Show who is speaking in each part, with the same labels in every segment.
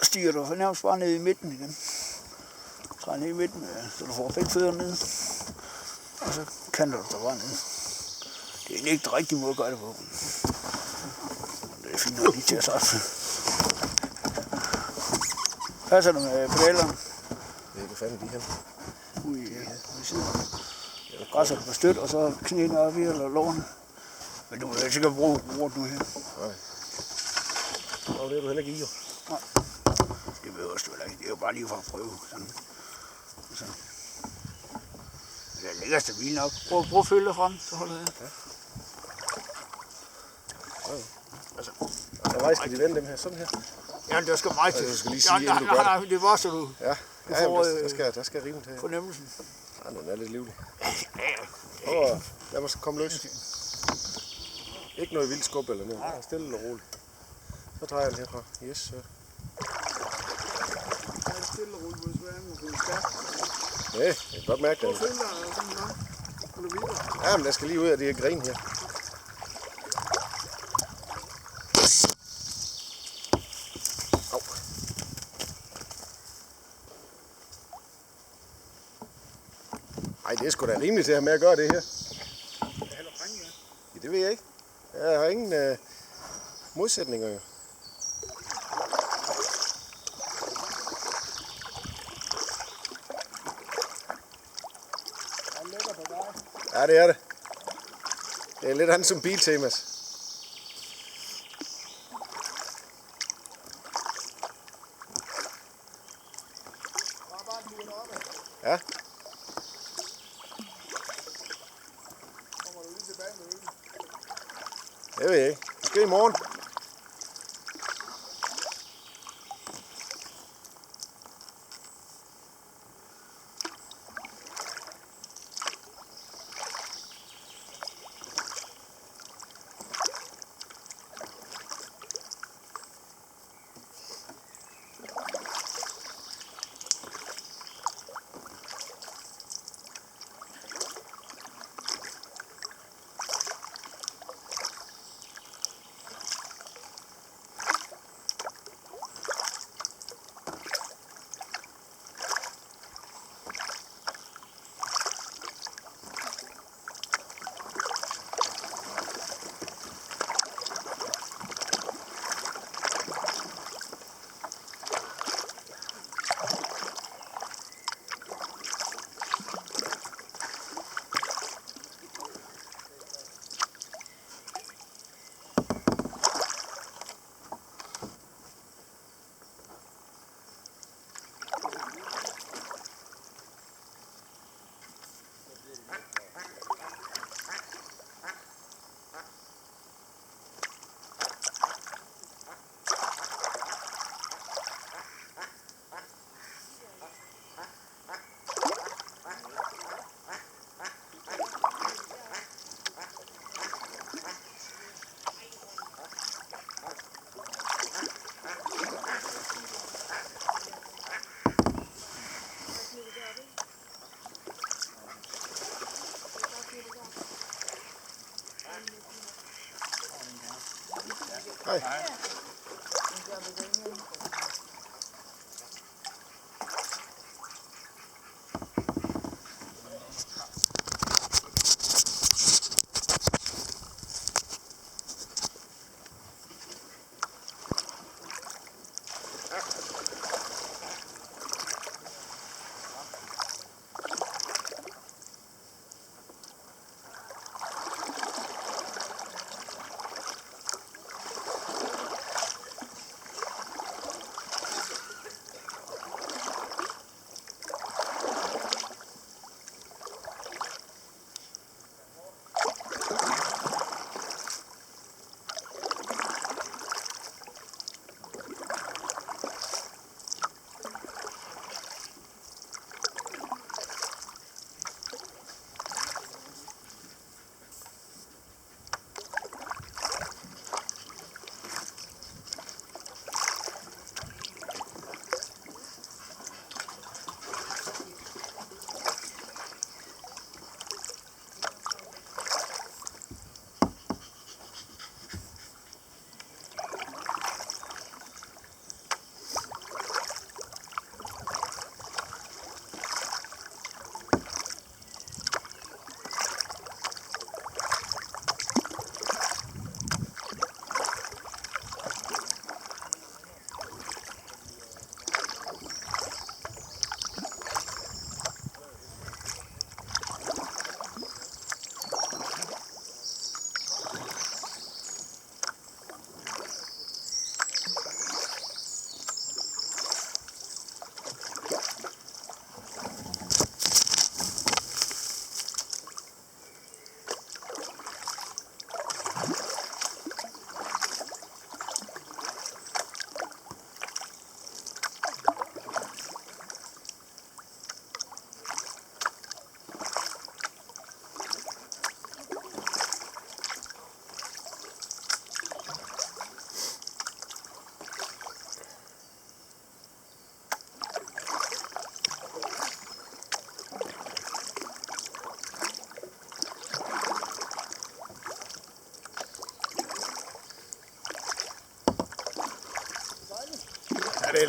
Speaker 1: stiger du nærmest bare ned i midten igen. Så ned i midten, så du får begge fødder ned. Og så kan du der bare ned. Det er ikke den rigtige måde at gøre det på. Det er fint nok lige til at starte. Passer du med pedalerne?
Speaker 2: Det er ikke fanden de her.
Speaker 1: Ui, ved siden. Græsser du på støt, og så knæene op i eller lårene. Men du må jo sikkert bruge ordet nu her.
Speaker 2: Nej. Nå, det er du heller ikke i, jo.
Speaker 1: Nej. Det behøver du heller ikke. Det er jo bare lige for at prøve. Sådan. Så. Det ligger stabilt nok. Prøv at følge dig frem, så holder jeg.
Speaker 2: Ja. Altså, hvor vej skal de vende dem her? Sådan her?
Speaker 1: Ja, der skal meget til.
Speaker 2: Du skal lige sige, inden du gør det.
Speaker 1: Nej, det var så du
Speaker 2: får, der skal rive til.
Speaker 1: Fornemmelsen.
Speaker 2: Ja, den er lidt livlig.
Speaker 1: Ja.
Speaker 2: Lad mig komme løs. Ikke noget vildt skub eller noget. Ja, stille og roligt. Så drejer jeg den herfra. Yes, så.
Speaker 1: Stille og roligt, hvis du er stærk.
Speaker 2: Ja, jeg kan godt mærke det. Ja, men der skal lige ud af det her gren her. Au. Ej, det er sgu da rimeligt til at have med at gøre det her. Ja, det ved jeg ikke. Jeg har ingen modsætninger jo. Ja, det er det. Det er lidt andet som Biltemas. Ja.
Speaker 1: Kommer du lige tilbage med øl?
Speaker 2: Det ved jeg ikke. Måske i morgen. Hej.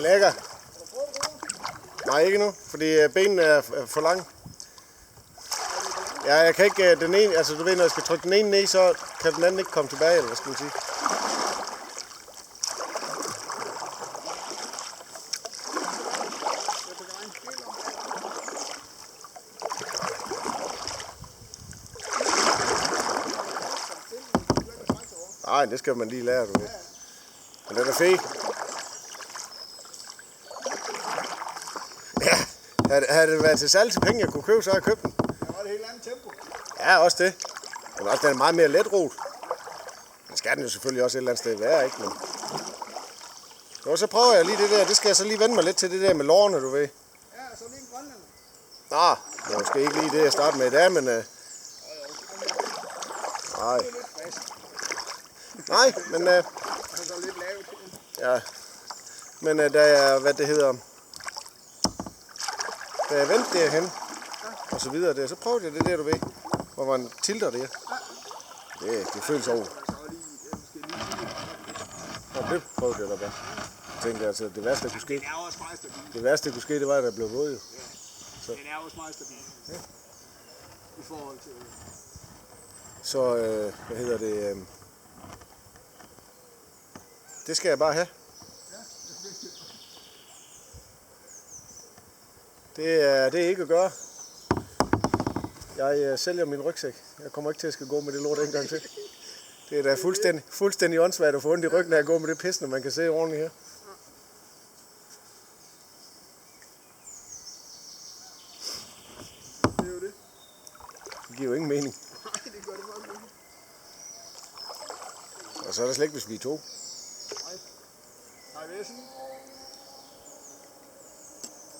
Speaker 2: lækker. Nej, ikke nu, fordi benene er for lange. Ja, jeg kan ikke den ene, altså du ved, når jeg skal trykke den ene ned, så kan den anden ikke komme tilbage, eller hvad skal man sige. Nej, det skal man lige lære, du ved. Men den er fed. Ja, havde det været til salg til penge, jeg kunne købe, så havde jeg købt den.
Speaker 1: Der var det helt andet tempo.
Speaker 2: Ja, også det. Men også den er meget mere letrot. Den skal den jo selvfølgelig også et eller andet sted være, ikke? Men... Jo, så prøver jeg lige det der. Det skal jeg så lige vende mig lidt til det der med lårene, du ved.
Speaker 1: Ja, så lige en grønland.
Speaker 2: Nå, det er måske ikke lige det, jeg starter med i dag, men... Nej. Nej, men...
Speaker 1: Så lidt lavt.
Speaker 2: Ja. Men da jeg, hvad det hedder... Da jeg vendte derhen, og så videre der, så prøvede jeg det der, du ved. Hvor man tilter det. Det føles over. Nå, det prøvede jeg da bare. Jeg tænkte altså, det værste, der kunne ske.
Speaker 1: Den er også meget stabil.
Speaker 2: Det værste, der kunne ske, det var, at der blev våd jo.
Speaker 1: Den er også meget stabil. Ja. I forhold til...
Speaker 2: Så, hvad hedder det? Det skal jeg bare have. Det er ikke at gøre. Jeg sælger min rygsæk. Jeg kommer ikke til at skal gå med det lort en gang til. Det er da fuldstændig åndssvagt at få ondt i ryggen af at gå med det pis, når man kan se ordentligt her.
Speaker 1: Det er jo det.
Speaker 2: Det giver jo ingen mening.
Speaker 1: Nej, det gør det faktisk ikke.
Speaker 2: Og så er der slet ikke, hvis vi er to.
Speaker 1: Nej, vil jeg sige?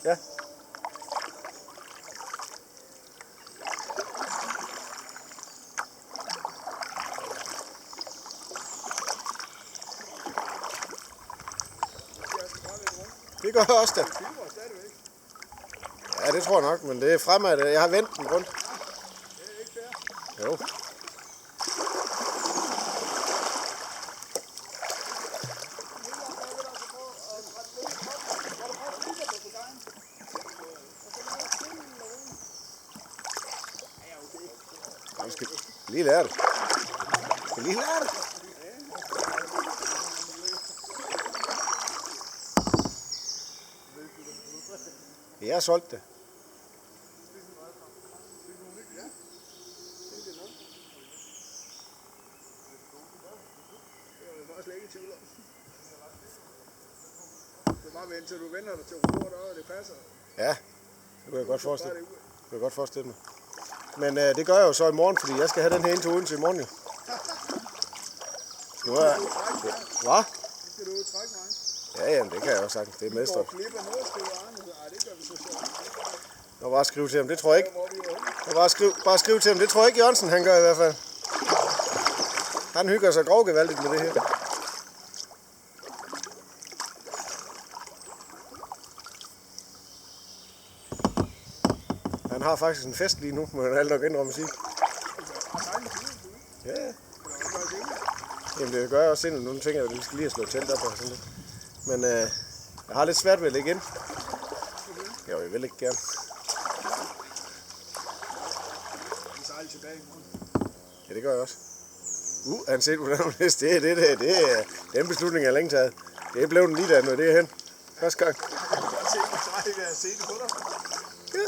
Speaker 2: Ja. Det gør jeg også da. Ja, det tror jeg nok, men det er fremad. Jeg har vendt den rundt.
Speaker 1: Det er ikke fair.
Speaker 2: Jo. Jeg skal lige lære det. Jeg skal lige lære det. Jeg har solgt det.
Speaker 1: Det er bare vent til du vender dig til roret, og det passer.
Speaker 2: Ja, det kunne jeg godt forestille mig. Det kunne jeg godt forestille mig. Men det gør jeg jo så i morgen, fordi jeg skal have den her ind til Odense i morgen jo. Nu er jeg... Hvad?
Speaker 1: Skal du trække mig?
Speaker 2: Ja, jamen, det kan jeg også sagtens. Det er mester.
Speaker 1: Klipper noget, skriver Arne. Ej, det gør vi så sjovt.
Speaker 2: Jeg bare skrive til ham, det tror jeg ikke. Jeg bare skrive til ham, det tror jeg ikke Jørgensen, han gør i hvert fald. Han hygger sig grovgevaldigt med det her. Han har faktisk en fest lige nu, må jeg nok indrømme at sige. Ja. Jamen det gør jeg også sindssygt. Nu tænker jeg, at vi skal lige have slået telt op og sådan lidt. Men jeg har lidt svært ved at lægge ind. Jo, jeg vil ikke gerne.
Speaker 1: Vi sejler tilbage i morgen.
Speaker 2: Ja, det gør jeg også. Han set, hvordan det er den beslutning, jeg længe taget. Det er blevet den lige der, når det er hen. Første gang.
Speaker 1: Jeg har set mig trække, jeg har set det på dig.
Speaker 2: Ja.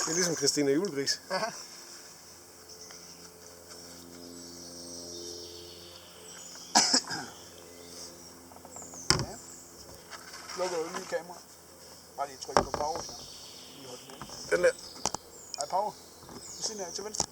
Speaker 2: Det er ligesom Christina Julegris.
Speaker 1: Ja. Slukker du lige kamera. Bare lige trykke på pause.
Speaker 2: Den der.
Speaker 1: Ej, pause. Ved siden af til venstre.